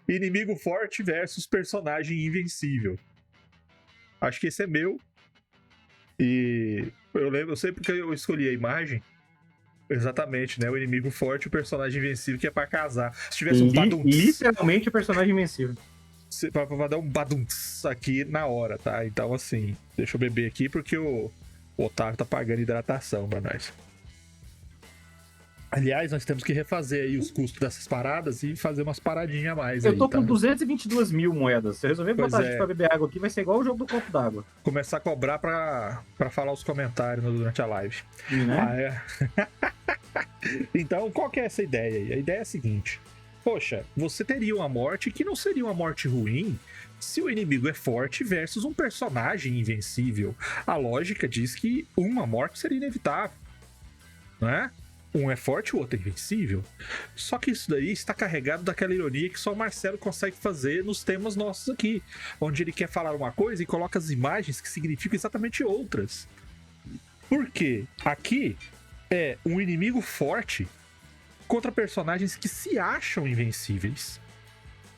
Inimigo forte versus personagem invencível. Acho que esse é meu. E eu sei porque eu escolhi a imagem. Exatamente, né? O inimigo forte e o personagem invencível, que é pra casar. Se tivesse um badum... Literalmente o personagem invencível. Pra dar um badum aqui na hora, tá? Então, assim, deixa eu beber aqui porque o Otávio tá pagando hidratação pra nós. Aliás, nós temos que refazer aí os custos dessas paradas e fazer umas paradinhas a mais. Eu aí, tô tá? com 222 mil moedas. Se eu resolver botar a gente pra beber água aqui, vai ser igual o jogo do copo d'água. Começar a cobrar pra falar os comentários durante a live. Né? Então, qual que é essa ideia aí? A ideia é a seguinte. Poxa, você teria uma morte que não seria uma morte ruim se o inimigo é forte versus um personagem invencível. A lógica diz que uma morte seria inevitável, não é? Um é forte, o outro é invencível. Só que isso daí está carregado daquela ironia que só o Marcelo consegue fazer nos temas nossos aqui, onde ele quer falar uma coisa e coloca as imagens que significam exatamente outras. Por quê? Aqui é um inimigo forte contra personagens que se acham invencíveis.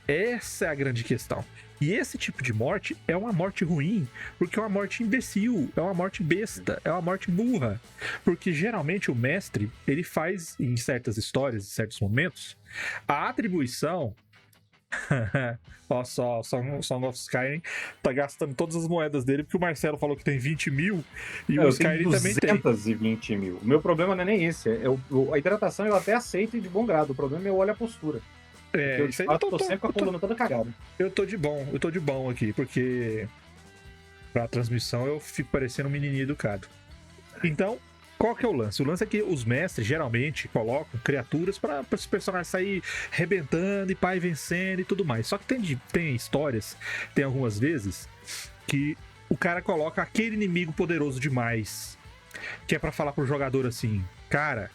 Essa é a grande questão. E esse tipo de morte é uma morte ruim, porque é uma morte imbecil, é uma morte besta, é uma morte burra. Porque geralmente o mestre, ele faz em certas histórias, em certos momentos, a atribuição... Ó, Song of Skyrim tá gastando todas as moedas dele, porque o Marcelo falou que tem 20 mil e o Skyrim também tem 220 mil. O meu problema não é nem esse. A hidratação eu até aceito de bom grado. O problema é olhar a postura. Eu de fato tô sempre com a coluna toda cagada. Eu tô de bom aqui, porque pra transmissão eu fico parecendo um menininho educado. Então, qual que é o lance? O lance é que os mestres geralmente colocam criaturas para os personagens sair rebentando e pai vencendo e tudo mais. Só que tem histórias, tem algumas vezes que o cara coloca aquele inimigo poderoso demais, que é pra falar pro jogador assim, cara,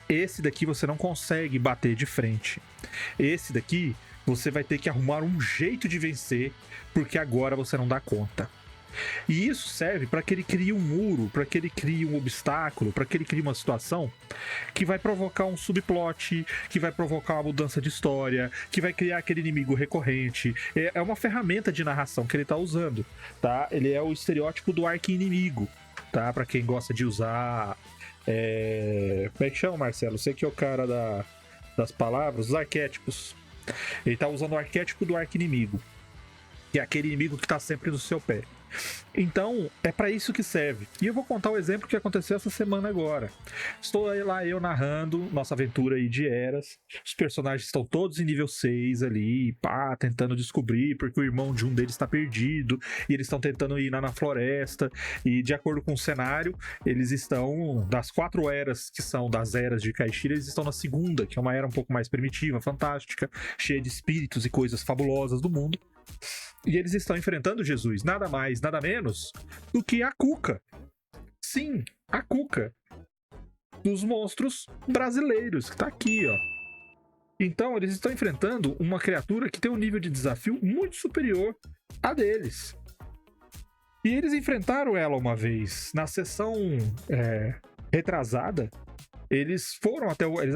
esse daqui você não consegue bater de frente. Esse daqui você vai ter que arrumar um jeito de vencer, porque agora você não dá conta. E isso serve para que ele crie um muro, para que ele crie um obstáculo, para que ele crie uma situação que vai provocar um subplot, que vai provocar uma mudança de história, que vai criar aquele inimigo recorrente. É uma ferramenta de narração que ele tá usando, tá? Ele é o estereótipo do arqui-inimigo, tá? Para quem gosta de usar... Como é que chama, Marcelo? Você que é o cara das palavras, os arquétipos. Ele tá usando o arquétipo do arqui-inimigo, que é aquele inimigo que tá sempre no seu pé. Então, é pra isso que serve. E eu vou contar o exemplo que aconteceu essa semana agora. Estou aí lá, eu narrando nossa aventura aí de Eras. Os personagens estão todos em nível 6 ali, pá, tentando descobrir, porque o irmão de um deles está perdido, e eles estão tentando ir lá na floresta, e de acordo com o cenário, eles estão, das 4 eras que são das eras de Caixira, eles estão na segunda, que é uma era um pouco mais primitiva, fantástica, cheia de espíritos e coisas fabulosas do mundo. E eles estão enfrentando Jesus, nada mais, nada menos do que a Cuca. Sim, a Cuca. Dos monstros brasileiros, que tá aqui, ó. Então, eles estão enfrentando uma criatura que tem um nível de desafio muito superior a deles. E eles enfrentaram ela uma vez. Na sessão retrasada, eles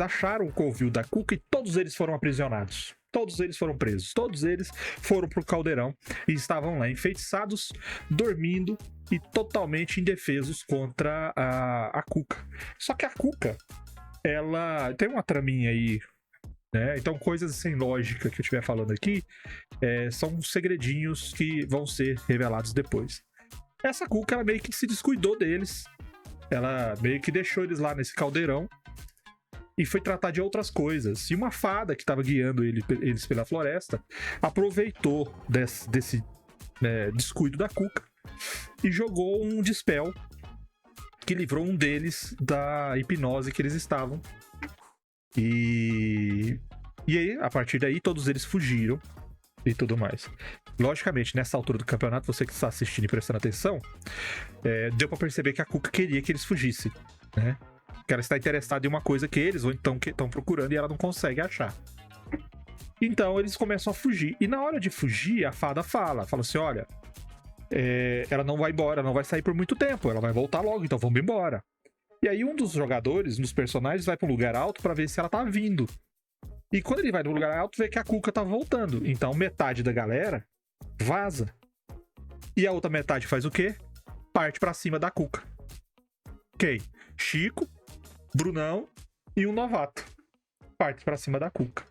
acharam o covil da Cuca e todos eles foram aprisionados. Todos eles foram presos, todos eles foram pro caldeirão e estavam lá enfeitiçados, dormindo e totalmente indefesos contra a Cuca. Só que a Cuca, ela tem uma traminha aí, né? Então coisas sem lógica que eu estiver falando aqui são segredinhos que vão ser revelados depois. Essa Cuca, ela meio que se descuidou deles, ela meio que deixou eles lá nesse caldeirão e foi tratar de outras coisas. E uma fada que estava guiando eles pela floresta aproveitou desse descuido da Cuca e jogou um dispel que livrou um deles da hipnose que eles estavam. E aí, a partir daí, todos eles fugiram e tudo mais. Logicamente, nessa altura do campeonato, você que está assistindo e prestando atenção, deu pra perceber que a Cuca queria que eles fugissem, né? Que ela está interessada em uma coisa que eles ou então que estão procurando e ela não consegue achar. Então eles começam a fugir. E na hora de fugir, a fada fala assim, olha, ela não vai embora, não vai sair por muito tempo, ela vai voltar logo, então vamos embora. E aí um dos jogadores, um dos personagens, vai para um lugar alto para ver se ela tá vindo. E quando ele vai no lugar alto, vê que a Cuca tá voltando. Então metade da galera vaza. E a outra metade faz o quê? Parte pra cima da Cuca. Quem? Chico, Brunão e um novato. Parte pra cima da Cuca.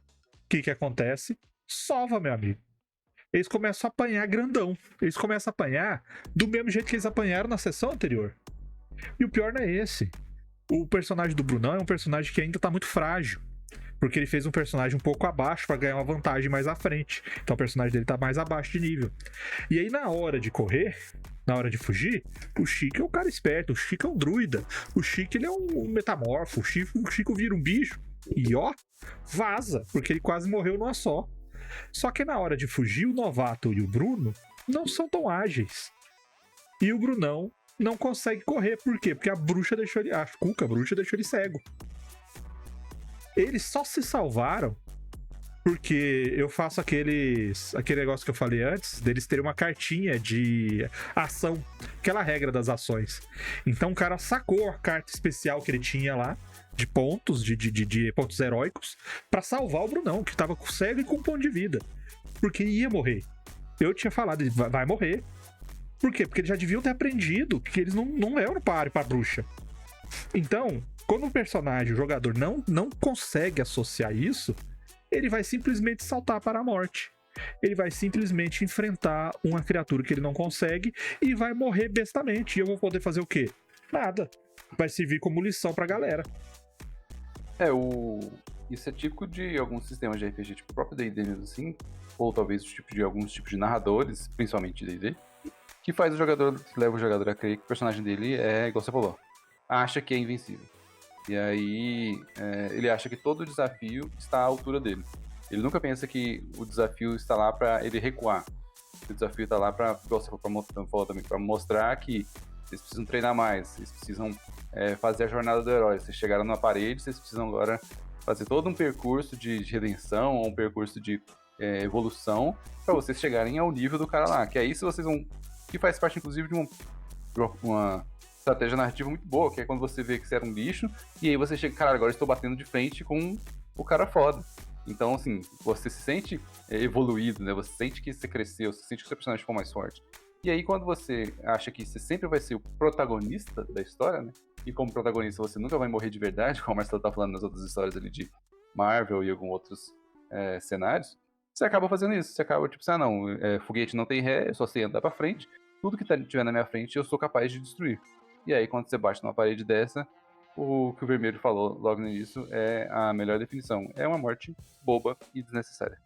O que acontece? Sova, meu amigo. Eles começam a apanhar grandão. Eles começam a apanhar do mesmo jeito que eles apanharam na sessão anterior. E o pior não é esse. O personagem do Brunão é um personagem que ainda tá muito frágil. Porque ele fez um personagem um pouco abaixo pra ganhar uma vantagem mais à frente. Então o personagem dele tá mais abaixo de nível. E aí na hora de correr, na hora de fugir, o Chico é um cara esperto. O Chico é um druida. O Chico, ele é um metamorfo. O Chico vira um bicho e ó, vaza. Porque ele quase morreu numa só. Só que na hora de fugir, o novato e o Bruno não são tão ágeis. E o Brunão não consegue correr. Por quê? Porque a bruxa deixou ele... A Cuca, a bruxa, deixou ele cego. Eles só se salvaram porque eu faço aquele negócio que eu falei antes, deles terem uma cartinha de ação, aquela regra das ações. Então o cara sacou a carta especial que ele tinha lá, de pontos, de pontos heróicos, pra salvar o Brunão, que tava cego e com ponto de vida. Porque ia morrer. Eu tinha falado, ele vai morrer. Por quê? Porque eles já deviam ter aprendido que eles não eram páreo pra bruxa. Então, quando um personagem, o jogador, não consegue associar isso, ele vai simplesmente saltar para a morte. Ele vai simplesmente enfrentar uma criatura que ele não consegue e vai morrer bestamente. E eu vou poder fazer o quê? Nada. Vai servir como lição pra galera. Isso é típico de alguns sistemas de RPG, tipo o próprio D&D mesmo assim, ou talvez de alguns tipos de narradores, principalmente de D&D, que leva o jogador a crer que o personagem dele é, igual você falou, acha que é invencível. E aí ele acha que todo o desafio está à altura dele. Ele nunca pensa que o desafio está lá para ele recuar. O desafio está lá para, igual você falou também, para mostrar que vocês precisam treinar mais, vocês precisam fazer a jornada do herói. Vocês chegaram na parede, vocês precisam agora fazer todo um percurso de redenção, ou um percurso de evolução, para vocês chegarem ao nível do cara lá. Que aí se vocês vão... Que faz parte, inclusive, de uma estratégia narrativa muito boa, que é quando você vê que você era um lixo, e aí você chega, cara, agora eu estou batendo de frente com o cara foda. Então, assim, você se sente evoluído, né? Você sente que você cresceu, você sente que o seu personagem ficou mais forte. E aí, quando você acha que você sempre vai ser o protagonista da história, né? E como protagonista você nunca vai morrer de verdade, como a Marcela tá falando nas outras histórias ali de Marvel e alguns outros cenários, você acaba fazendo isso. Você acaba, tipo, foguete não tem ré, eu só sei andar pra frente, tudo que tiver na minha frente eu sou capaz de destruir. E aí, quando você bate numa parede dessa, o que o Vermelho falou logo no início é a melhor definição. É uma morte boba e desnecessária.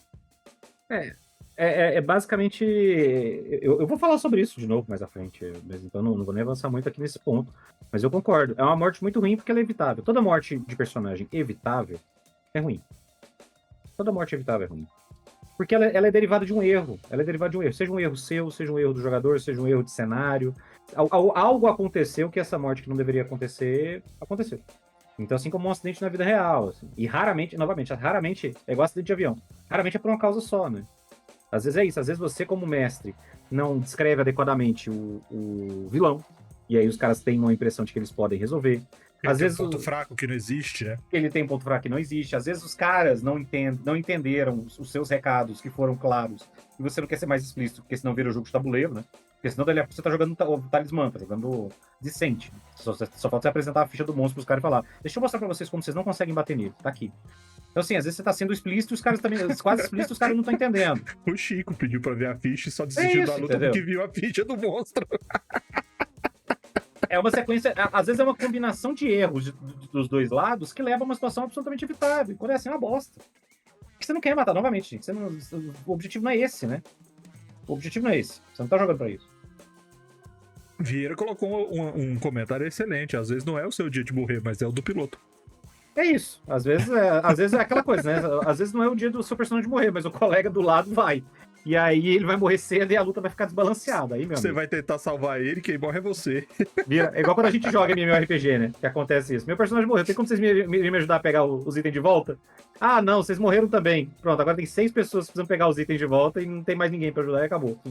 Basicamente... Eu vou falar sobre isso de novo mais à frente, então não vou nem avançar muito aqui nesse ponto. Mas eu concordo. É uma morte muito ruim porque ela é evitável. Toda morte de personagem evitável é ruim. Toda morte evitável é ruim. Porque ela é derivada de um erro. Ela é derivada de um erro. Seja um erro seu, seja um erro do jogador, seja um erro de cenário. Algo aconteceu que essa morte que não deveria acontecer, aconteceu. Então, assim como um acidente na vida real. Assim. E raramente é igual acidente de avião. Raramente é por uma causa só, né? Às vezes é isso. Às vezes você, como mestre, não descreve adequadamente o vilão. E aí os caras têm uma impressão de que eles podem resolver. Às vezes ponto fraco que não existe, né? Ele tem ponto fraco que não existe. Às vezes os caras não entenderam os seus recados que foram claros. E você não quer ser mais explícito, porque senão vira o jogo de tabuleiro, né? Porque senão você tá jogando o talismã, tá jogando decente. Só falta você apresentar a ficha do monstro pros caras e falar: deixa eu mostrar pra vocês como vocês não conseguem bater nele. Tá aqui. Então, assim, às vezes você tá sendo explícito e os caras também, quase explícitos, os caras não estão entendendo. O Chico pediu pra ver a ficha e só desistiu da luta porque viu a ficha do monstro. É uma sequência, às vezes é uma combinação de erros dos dois lados que leva a uma situação absolutamente evitável. E quando é assim, é uma bosta. Porque você não quer matar novamente, gente. O objetivo não é esse, né? O objetivo não é esse. Você não tá jogando pra isso. Vieira colocou um comentário excelente. Às vezes não é o seu dia de morrer, mas é o do piloto. É isso. Às vezes é aquela coisa, né? Às vezes não é o dia do seu personagem morrer, mas o colega do lado vai. E aí ele vai morrer cedo e a luta vai ficar desbalanceada. Aí, meu Você vai tentar salvar ele, quem morre é você. É igual quando a gente joga MMORPG, né? Que acontece isso. Meu personagem morreu. Tem como vocês me ajudar a pegar os itens de volta? Ah, não, vocês morreram também. Pronto, agora tem 6 pessoas que precisam pegar os itens de volta e não tem mais ninguém pra ajudar e acabou.